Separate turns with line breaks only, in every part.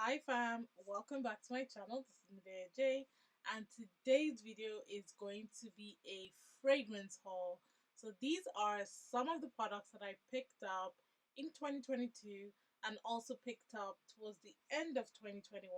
Hi fam, welcome back to my channel. This is Medea J, and today's video is going to be a fragrance haul. So these are some of the products that I picked up in 2022 and also picked up towards the end of 2021.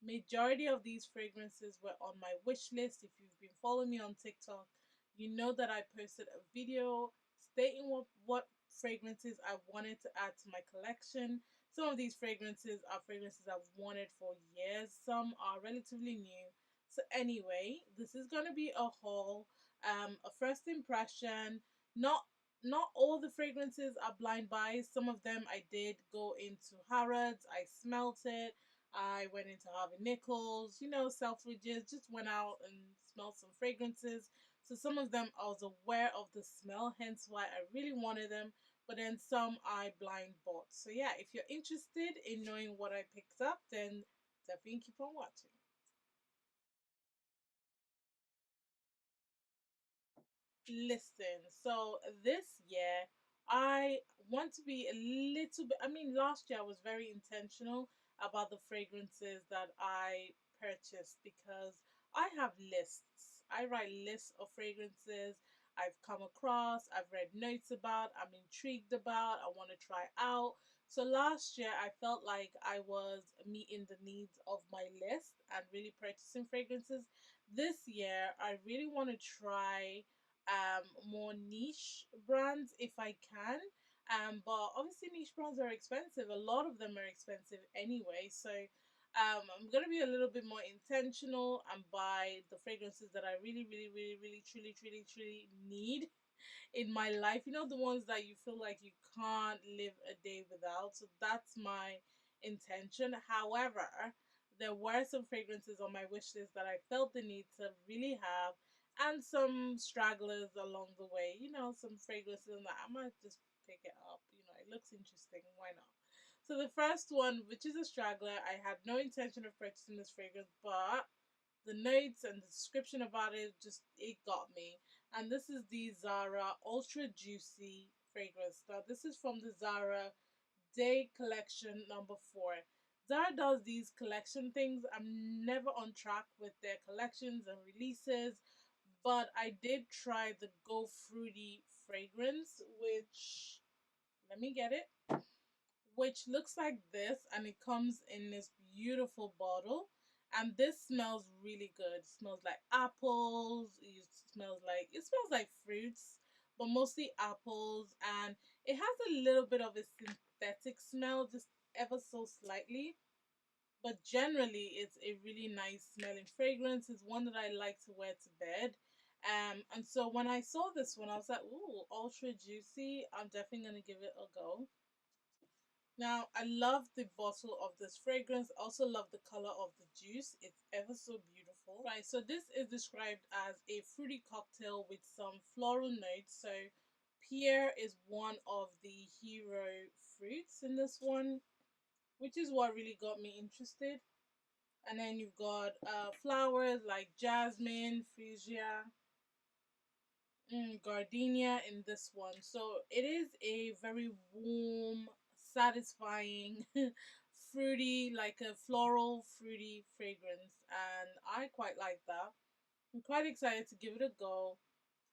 Majority of these fragrances were on my wish list. If you've been following me on TikTok, you know that I posted a video stating what fragrances I wanted to add to my collection. Some of these fragrances are fragrances I've wanted for years. Some are relatively new. So anyway, this is gonna be a haul, a first impression. Not not all the fragrances are blind buys. Some of them I did go into Harrods. I smelt it. I went into Harvey Nichols. Selfridges. Just went out and smelled some fragrances. So some of them I was aware of the smell, hence why I really wanted them, but then some I blind bought. So yeah, if you're interested in knowing what I picked up, then definitely keep on watching. Listen, so this year I want to be a little bit, last year I was very intentional about the fragrances that I purchased because I have lists. I write lists of fragrances I've come across, I've read notes about, I'm intrigued about, I want to try out. So last year I felt like I was meeting the needs of my list and really purchasing fragrances. This year I really want to try more niche brands if I can. But obviously niche brands are expensive. A lot of them are expensive anyway. So I'm gonna be a little bit more intentional and buy the fragrances that I really, really, really, really, truly, truly, truly need in my life. You know, the ones that you feel like you can't live a day without. So that's my intention. However, there were some fragrances on my wish list that I felt the need to really have, and some stragglers along the way. Some fragrances that I might just pick it up. It looks interesting. Why not? So the first one, which is a straggler, I had no intention of purchasing this fragrance, but the notes and the description about it, just it got me. And this is the Zara Ultra Juicy fragrance. Now this is from the Zara Day Collection number 4. Zara does these collection things. I'm never on track with their collections and releases, but I did try the Go Fruity fragrance, which, let me get it, which looks like this, and it comes in this beautiful bottle. And this smells really good. It smells like apples. It smells like fruits, but mostly apples. And it has a little bit of a synthetic smell, just ever so slightly. But generally, it's a really nice smelling fragrance. It's one that I like to wear to bed. And so when I saw this one, I was like, "Ooh, ultra juicy! I'm definitely gonna give it a go." Now, I love the bottle of this fragrance. I also love the color of the juice. It's ever so beautiful. Right, so this is described as a fruity cocktail with some floral notes. So pear is one of the hero fruits in this one, which is what really got me interested. And then you've got flowers like jasmine, freesia, gardenia in this one. So it is a very warm, satisfying, fruity, like a floral, fruity fragrance, and I quite like that. I'm quite excited to give it a go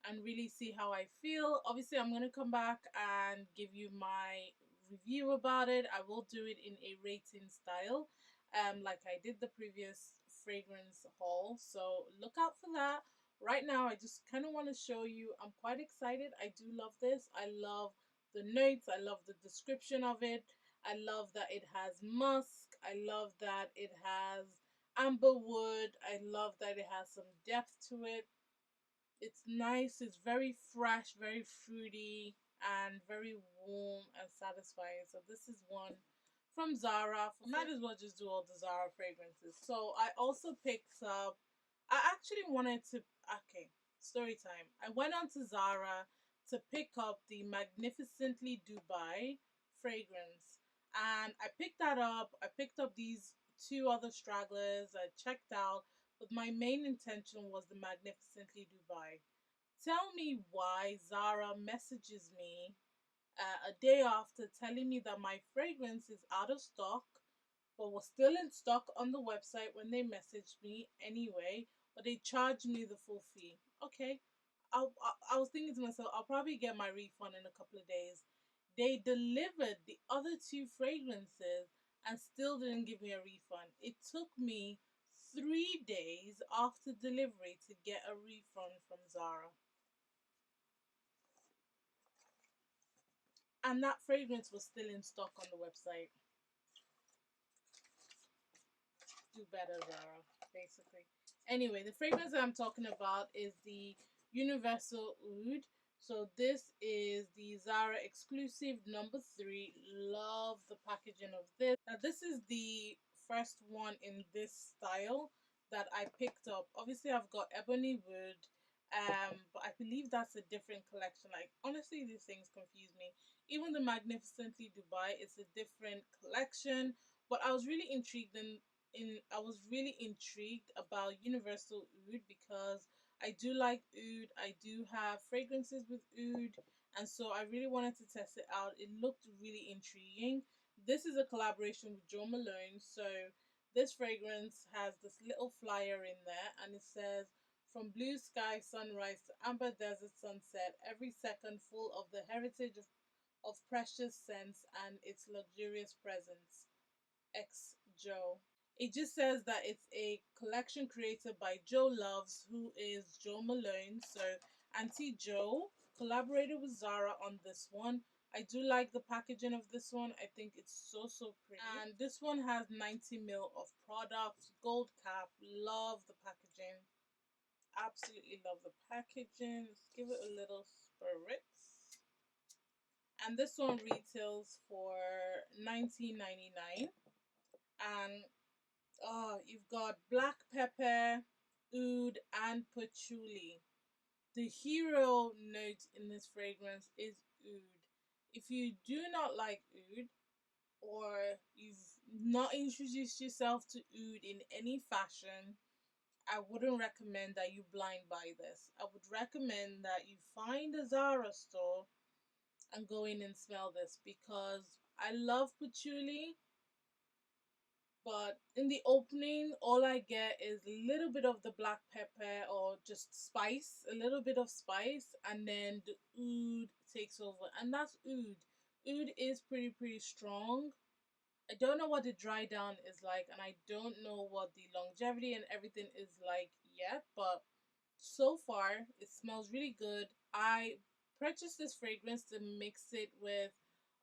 and really see how I feel. Obviously, I'm gonna come back and give you my review about it. I will do it in a rating style, like I did the previous fragrance haul. So look out for that. Right now, I just kind of want to show you. I'm quite excited. I do love this. I love the notes. I love the description of it. I love that it has musk. I love that it has amber wood. I love that it has some depth to it. It's nice, it's very fresh, very fruity, and very warm and satisfying. So this is one from Zara. Might as well just do all the Zara fragrances. So I also picked up, I actually wanted to, okay, story time. I went on to Zara to pick up the Magnificently Dubai fragrance. And I picked that up. I picked up these two other stragglers. I checked out, but my main intention was the Magnificently Dubai. Tell me why Zara messages me a day after telling me that my fragrance is out of stock. but was still in stock on the website when they messaged me anyway, but they charged me the full fee. Okay, I was thinking to myself, I'll probably get my refund in a couple of days. They delivered the other two fragrances and still didn't give me a refund. It took me 3 days after delivery to get a refund from Zara. And that fragrance was still in stock on the website. Do better, Zara, basically. Anyway, the fragrance that I'm talking about is the Universal Oud. So this is the Zara exclusive number 3. Love the packaging of this. Now this is the first one in this style that I picked up. Obviously I've got Ebony Wood, but I believe that's a different collection. Like honestly, these things confuse me. Even the Magnificently Dubai is a different collection. But I was really intrigued I was really intrigued about Universal Oud because I do like oud. I do have fragrances with oud, and so I really wanted to test it out. It looked really intriguing. This is a collaboration with Jo Malone. So this fragrance has this little flyer in there, and it says, "From blue sky sunrise to amber desert sunset, every second full of the heritage of precious scents and its luxurious presence. Ex Joe." It just says that it's a collection created by Joe Loves, who is Jo Malone. So Auntie Joe collaborated with Zara on this one. I do like the packaging of this one. I think it's so pretty. And this one has 90 ml of product, gold cap. Love the packaging. Absolutely love the packaging. Let's give it a little spritz. And this one retails for $19.99. And you've got black pepper, oud, and patchouli. The hero note in this fragrance is oud. If you do not like oud, or you've not introduced yourself to oud in any fashion, I wouldn't recommend that you blind buy this. I would recommend that you find a Zara store and go in and smell this, because I love patchouli, but in the opening all I get is a little bit of the black pepper or just spice, a little bit of spice, and then the oud takes over, and that's oud. Oud is pretty strong. I don't know what the dry down is like, and I don't know what the longevity and everything is like yet, but so far it smells really good. I purchased this fragrance to mix it with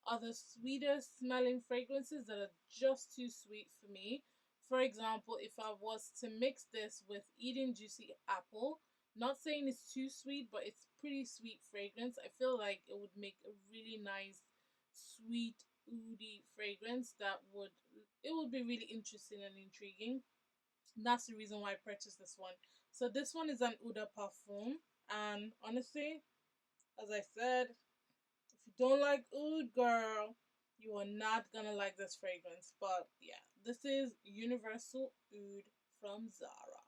other sweeter smelling fragrances that are just too sweet for me. For example, if I was to mix this with Eating Juicy Apple, not saying it's too sweet, but it's pretty sweet fragrance, I feel like it would make a really nice sweet oody fragrance that would be really interesting and intriguing. And that's the reason why I purchased this one. So this one is an Uda Parfum, and honestly, as I said, if you don't like oud, girl, you are not gonna like this fragrance. But yeah, this is Universal Oud from Zara.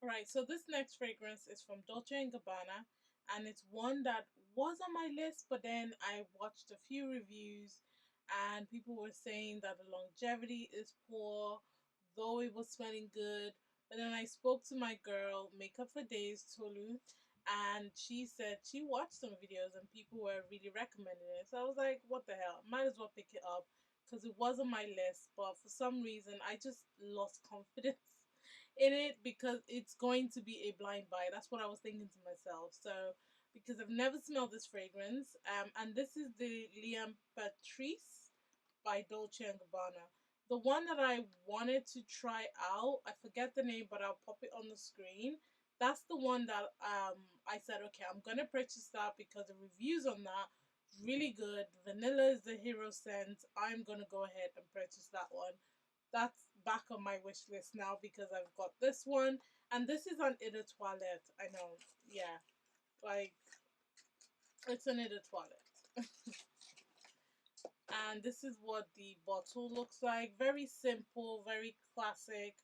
Alright, so this next fragrance is from Dolce and Gabbana, and it's one that was on my list, but then I watched a few reviews and people were saying that the longevity is poor, though it was smelling good. But then I spoke to my girl, Makeup for Days, Tolu, and she said she watched some videos and people were really recommending it. So I was like, what the hell? Might as well pick it up because it was on my list, but for some reason I just lost confidence in it because it's going to be a blind buy. That's what I was thinking to myself. So because I've never smelled this fragrance, and this is the Liam Patrice by Dolce and Gabbana. The one that I wanted to try out, I forget the name, but I'll pop it on the screen. That's the one that I said, okay, I'm gonna purchase that because the reviews on that really good. Vanilla is the hero scent. I'm gonna go ahead and purchase that one. That's back on my wish list now because I've got this one, and this is an Eau de Toilette. I know, yeah, like it's an Eau de Toilette. And this is what the bottle looks like. Very simple, very classic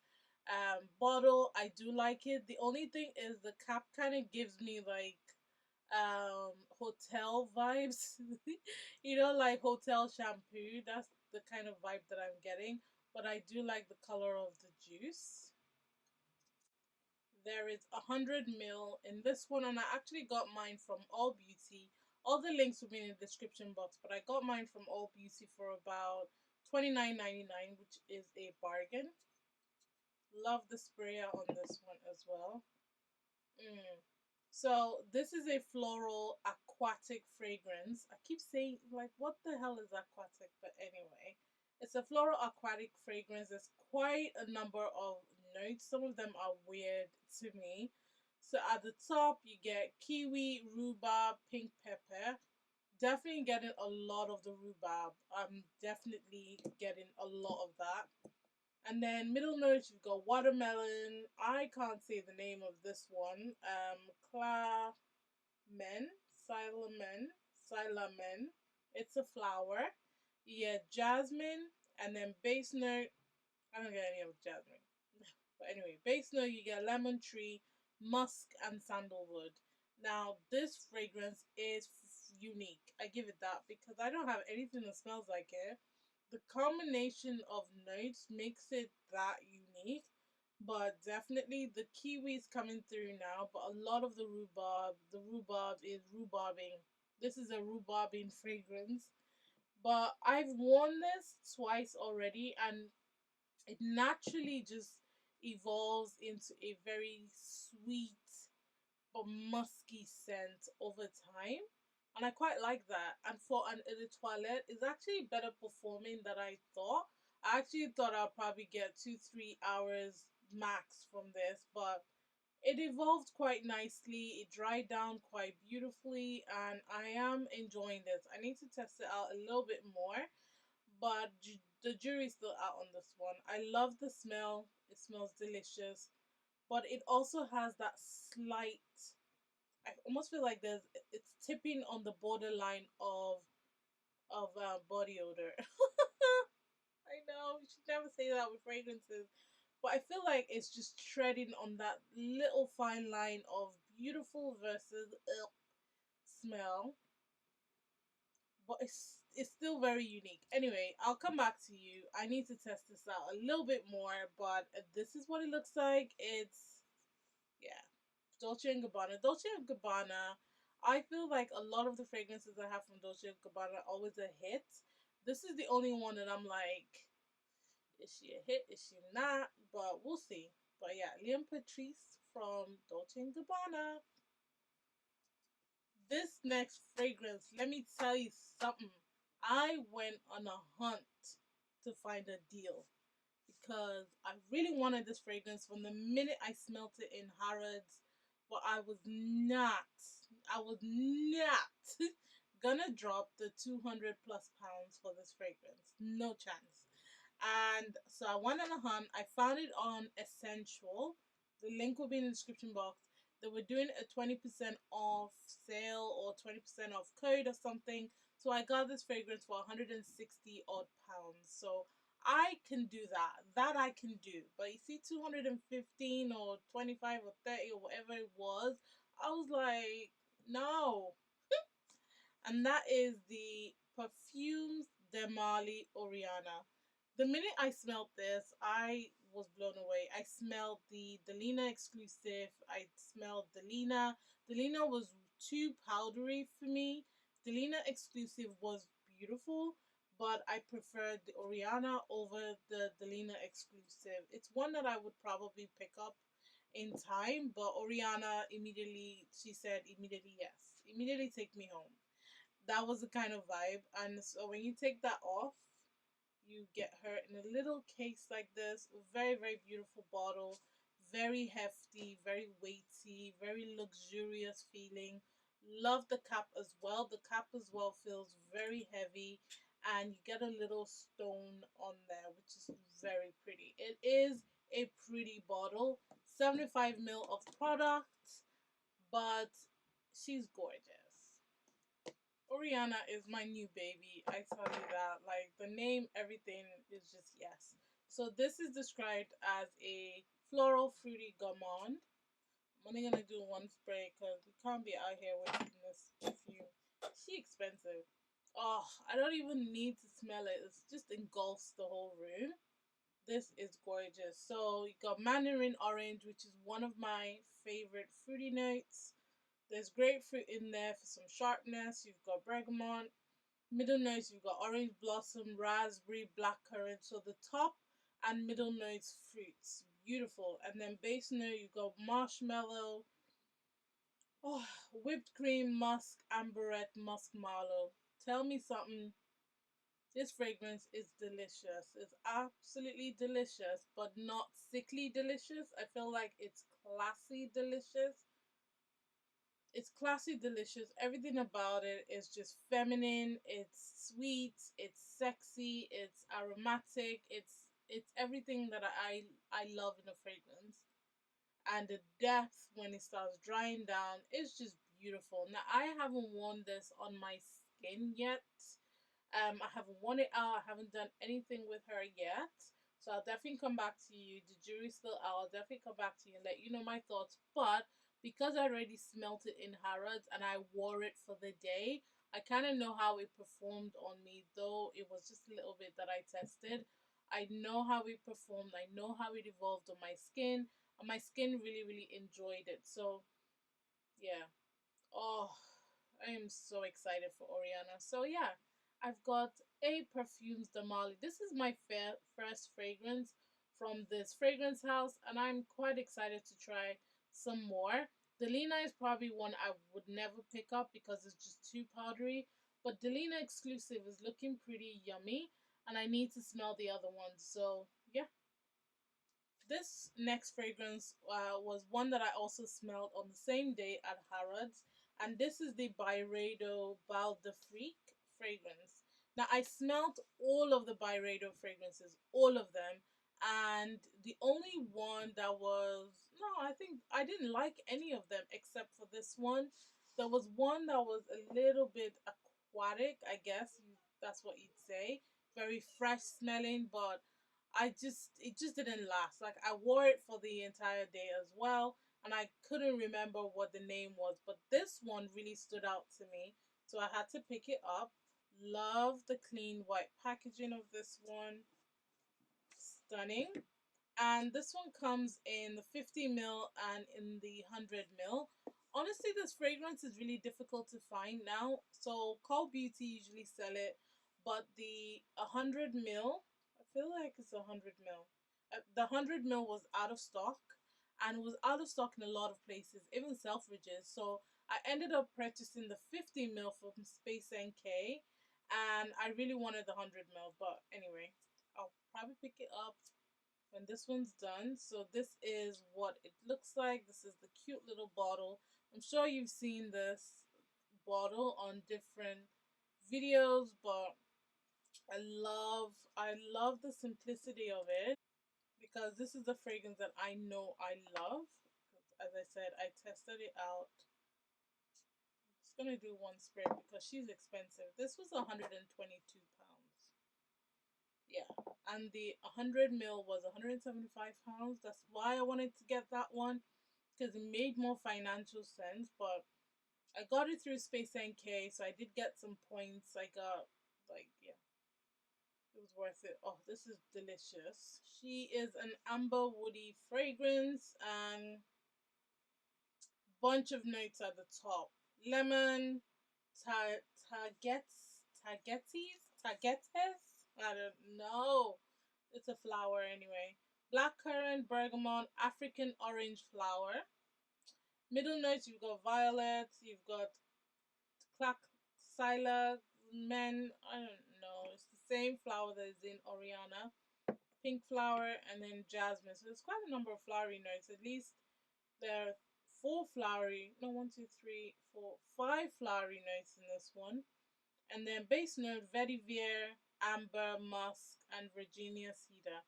bottle. I do like it. The only thing is the cap kind of gives me like hotel vibes. You know, like hotel shampoo. the kind of vibe that I'm getting, but I do like the color of the juice. There is 100 ml in this one, and I actually got mine from All Beauty. All the links will be in the description box, but I got mine from All Beauty for about 29.99, which is a bargain. Love the sprayer on this one as well. Mm. So this is a floral aquatic fragrance. I keep saying like what the hell is aquatic, but anyway, it's a floral aquatic fragrance. There's quite a number of notes. Some of them are weird to me. So at the top you get kiwi, rhubarb, pink pepper. Definitely getting a lot of the rhubarb. I'm definitely getting a lot of that. And then middle notes, you've got watermelon. I can't say the name of this one. Clamen, Silamen, Silamen. It's a flower. Yeah, jasmine, and then base note. I don't get any of jasmine. But anyway, base note, you get lemon tree, musk, and sandalwood. Now, this fragrance is unique. I give it that because I don't have anything that smells like it. The combination of notes makes it that unique, but definitely the kiwi is coming through now. But a lot of the rhubarb is rhubarbing. This is a rhubarbing fragrance, but I've worn this twice already, and it naturally just evolves into a very sweet but musky scent over time. And I quite like that. And for an eau de toilette, it's actually better performing than I thought. I actually thought I'd probably get 2-3 hours max from this, but it evolved quite nicely. It dried down quite beautifully, and I am enjoying this. I need to test it out a little bit more, but the jury's still out on this one. I love the smell. It smells delicious, but it also has that slight, I almost feel like it's tipping on the borderline of body odor. I know you should never say that with fragrances, but I feel like it's just treading on that little fine line of beautiful versus smell, but it's still very unique. Anyway, I'll come back to you. I need to test this out a little bit more, but this is what it looks like. It's, yeah, Dolce and Gabbana. Dolce and Gabbana. I feel like a lot of the fragrances I have from Dolce and Gabbana are always a hit. This is the only one that I'm like, is she a hit? Is she not? But we'll see. But yeah, Liam Patrice from Dolce and Gabbana. This next fragrance, let me tell you something. I went on a hunt to find a deal because I really wanted this fragrance from the minute I smelt it in Harrods, but I was not gonna drop the 200 plus pounds for this fragrance. No chance. And so I went on a hunt. I found it on Essential. The link will be in the description box. They were doing a 20% off sale or 20% off code or something. So I got this fragrance for 160 odd pounds. So I can do that. That I can do. But you see, 215 or 25 or 30 or whatever it was, I was like, no. And that is the Perfumes de Marly Orianna. The minute I smelled this, I was blown away. I smelled the Delina exclusive. I smelled Delina. Delina was too powdery for me. Delina exclusive was beautiful, but I preferred the Orianna over the Delina exclusive. It's one that I would probably pick up in time, but Orianna immediately, she said immediately yes. Immediately take me home. That was the kind of vibe. And so when you take that off, you get her in a little case like this. Very, very beautiful bottle. Very hefty, very weighty, very luxurious feeling. Love the cap as well. The cap as well feels very heavy, and you get a little stone on there, which is very pretty. It is a pretty bottle. 75 ml of product, but she's gorgeous. Orianna is my new baby. I tell you that. Like the name, everything is just yes. So this is described as a floral fruity gourmand. I'm only gonna do one spray because we can't be out here wasting this perfume. She expensive. Oh, I don't even need to smell it. It just engulfs the whole room. This is gorgeous. So you got mandarin orange, which is one of my favorite fruity notes. There's grapefruit in there for some sharpness. You've got bergamot. Middle notes, you've got orange blossom, raspberry, blackcurrant. So the top and middle notes fruits. Beautiful. And then base note, you've got marshmallow, oh, whipped cream, musk, amberette, musk mallow. Tell me something. This fragrance is delicious. It's absolutely delicious, but not sickly delicious. I feel like it's classy delicious. It's classy delicious. Everything about it is just feminine. It's sweet. It's sexy. It's aromatic. It's everything that I love in a fragrance. And the depth when it starts drying down is just beautiful. Now I haven't worn this on my skin yet. I haven't worn it out. I haven't done anything with her yet. So I'll definitely come back to you. The jury's still out. I'll definitely come back to you and let you know my thoughts. But because I already smelt it in Harrods and I wore it for the day, I kind of know how it performed on me, though it was just a little bit that I tested. I know how it performed. I know how it evolved on my skin. And my skin really, really enjoyed it. So, yeah. Oh, I am so excited for Orianna. So yeah, I've got a Perfumes Damali. This is my first fragrance from this fragrance house, and I'm quite excited to try some more. Delina is probably one I would never pick up because it's just too powdery. But Delina exclusive is looking pretty yummy, and I need to smell the other ones. So yeah, this next fragrance was one that I also smelled on the same day at Harrods, and this is the Byredo Bow The Freak fragrance. Now, I smelled all of the Byredo fragrances, all of them, and the only one that was, no, I think I didn't like any of them except for this one. There was one that was a little bit aquatic, I guess that's what you'd say, very fresh smelling, but it just didn't last. Like I wore it for the entire day as well, and I couldn't remember what the name was, but this one really stood out to me, so I had to pick it up. Love the clean white packaging of this one. Stunning. And this one comes in the 50 ml and in the 100 ml. Honestly, this fragrance is really difficult to find now. So Call Beauty usually sell it, but the 100 ml, I feel like it's 100 ml. The 100 ml was out of stock, and it was out of stock in a lot of places, even Selfridges. So I ended up purchasing the 50 ml from Space NK, and I really wanted the 100 ml. But anyway, I'll probably pick it up when this one's done. So this is what it looks like. This is the cute little bottle. I'm sure you've seen this bottle on different videos, but I love the simplicity of it because this is the fragrance that I know I love. As I said, I tested it out. I'm just gonna do one spray because she's expensive. This was 122 pounds. Yeah, and the 100 ml was 175 pounds. That's why I wanted to get that one because it made more financial sense. But I got it through Space NK, so I did get some points. I got, like, yeah, it was worth it. Oh, this is delicious. She is an amber woody fragrance and bunch of notes at the top: lemon, tagetes. I don't know. It's a flower anyway. Blackcurrant, bergamot, African orange flower. Middle notes, you've got violet, you've got skylar, men. I don't know. It's the same flower that is in Orianna. Pink flower and then jasmine. So there's quite a number of flowery notes. At least there are four flowery. No, one, two, three, four, five flowery notes in this one. And then base note: vetiver, amber, musk, and Virginia cedar.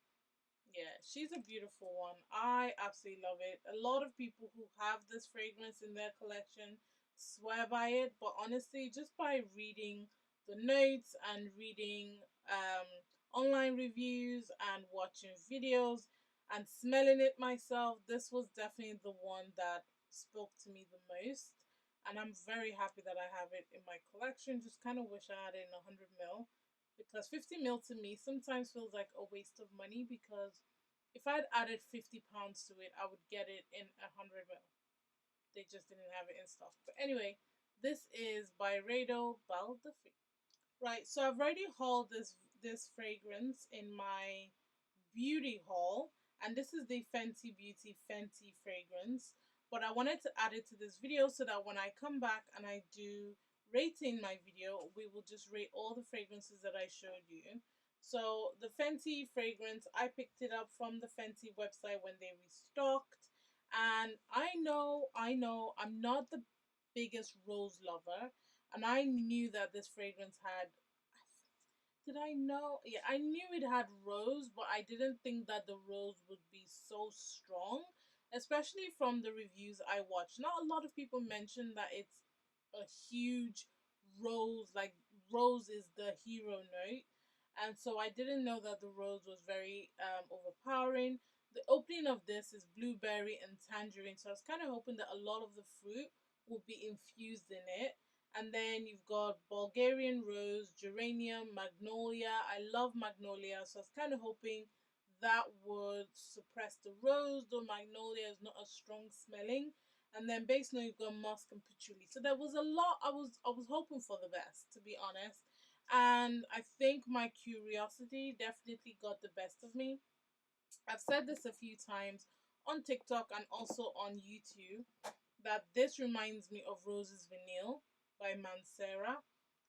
Yeah, she's a beautiful one. I absolutely love it. A lot of people who have this fragrance in their collection swear by it, but honestly, just by reading the notes and reading online reviews and watching videos and smelling it myself, this was definitely the one that spoke to me the most. and I'm very happy that I have it in my collection. Just kind of wish I had it in 100 ml, because 50 ml to me sometimes feels like a waste of money, because if I'd added £50 to it, I would get it in 100 ml. They just didn't have it in stock. But anyway, this is Byredo Bow The Freak. Right, so I've already hauled this fragrance in my beauty haul, and this is the Fenty Beauty Fenty fragrance. But I wanted to add it to this video so that when I come back and I do rating my video, we will just rate all the fragrances that I showed you. So the Fenty fragrance, I picked it up from the Fenty website when they restocked, and I know I'm not the biggest rose lover, and I knew that this fragrance had, did I know? Yeah, I knew it had rose, but I didn't think that the rose would be so strong, especially from the reviews I watched. Not a lot of people mention that it's a huge rose, like rose is the hero note. And so I didn't know that the rose was very overpowering. The opening of this is blueberry and tangerine, so I was kind of hoping that a lot of the fruit will be infused in it. And then you've got Bulgarian rose, geranium, magnolia. I love magnolia, so I was kind of hoping that would suppress the rose, though magnolia is not as strong smelling. And then base note, you've got musk and patchouli. So there was a lot. I was hoping for the best, to be honest. And I think my curiosity definitely got the best of me. I've said this a few times on TikTok and also on YouTube, that this reminds me of Rose's Vinyl by Mancera.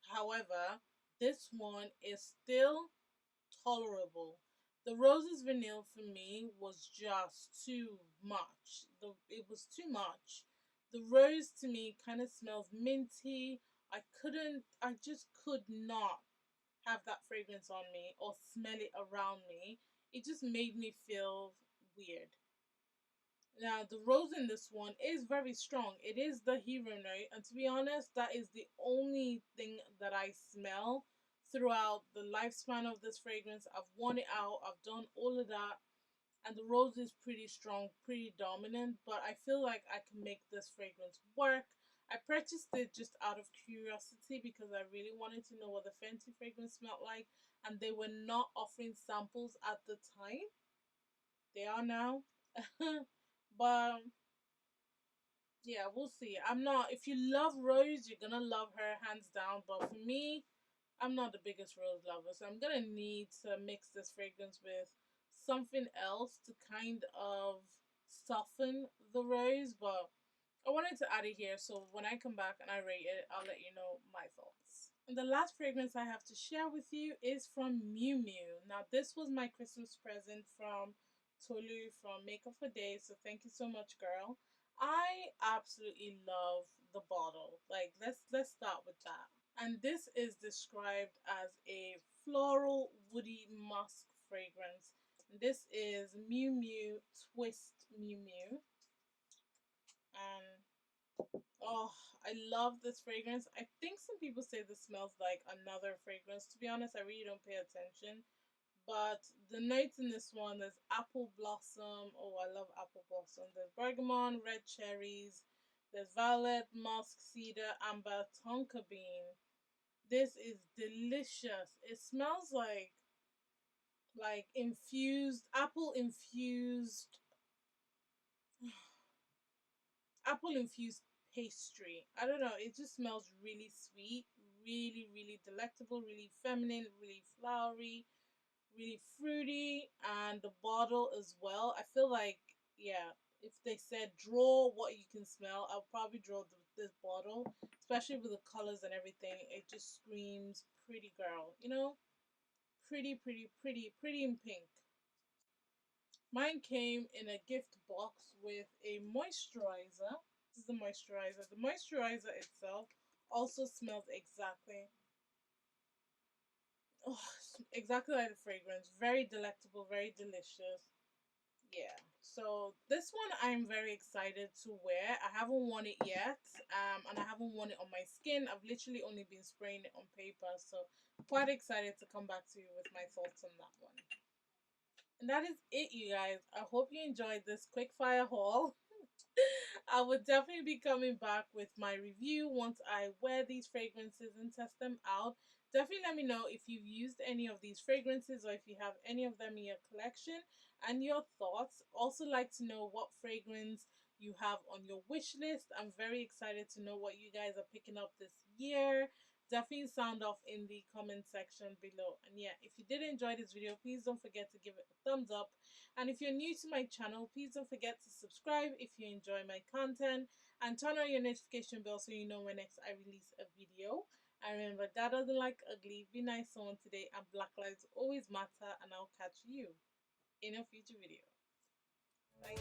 However, this one is still tolerable. The Rose's Vinyl for me was just too much. It was too much. The rose to me kind of smells minty. I just could not have that fragrance on me or smell it around me. It just made me feel weird. Now, the rose in this one is very strong. It is the hero note, and to be honest, that is the only thing that I smell throughout the lifespan of this fragrance. I've worn it out, I've done all of that, and the rose is pretty strong, pretty dominant, but I feel like I can make this fragrance work. I purchased it just out of curiosity because I really wanted to know what the Fenty fragrance smelled like, and they were not offering samples at the time. They are now. But yeah, we'll see. I'm not, if you love Rose, you're gonna love her hands down. But for me, I'm not the biggest Rose lover, so I'm gonna need to mix this fragrance with something else to kind of soften the rose. But I wanted to add it here, so when I come back and I rate it, I'll let you know my thoughts. And the last fragrance I have to share with you is from Miu Miu. Now, this was my Christmas present from Tolu from Makeup for Days, so thank you so much, girl. I absolutely love the bottle. Like, let's start with that. And this is described as a floral woody musk fragrance. And this is Miu Miu Twist Miu Miu. And oh, I love this fragrance. I think some people say this smells like another fragrance. To be honest, I really don't pay attention. But the notes in this one, there's apple blossom. Oh, I love apple blossom. There's bergamot, red cherries. There's violet, musk, cedar, amber, tonka bean. This is delicious. It smells like infused, apple infused pastry. I don't know, it just smells really sweet, really, really delectable, really feminine, really flowery, really fruity, and the bottle as well. I feel like, yeah, if they said draw what you can smell, I'll probably draw this bottle, especially with the colors and everything. It just screams pretty girl, you know? Pretty, pretty, pretty, pretty in pink. Mine came in a gift box with a moisturizer. This is the moisturizer. The moisturizer itself also smells oh, exactly like the fragrance. Very delectable, very delicious. Yeah. So this one I'm very excited to wear. I haven't worn it yet, and I haven't worn it on my skin. I've literally only been spraying it on paper, so quite excited to come back to you with my thoughts on that one. And that is it, you guys. I hope you enjoyed this quick fire haul. I would definitely be coming back with my review once I wear these fragrances and test them out. Definitely let me know if you've used any of these fragrances or if you have any of them in your collection and your thoughts. Also, like to know what fragrance you have on your wish list. I'm very excited to know what you guys are picking up this year. Definitely sound off in the comment section below. And yeah, if you did enjoy this video, please don't forget to give it a thumbs up. And if you're new to my channel, please don't forget to subscribe if you enjoy my content and turn on your notification bell so you know when next I release a video. And remember, God doesn't like ugly. Be nice to someone today, and Black Lives always matter. And I'll catch you in a future video. Bye.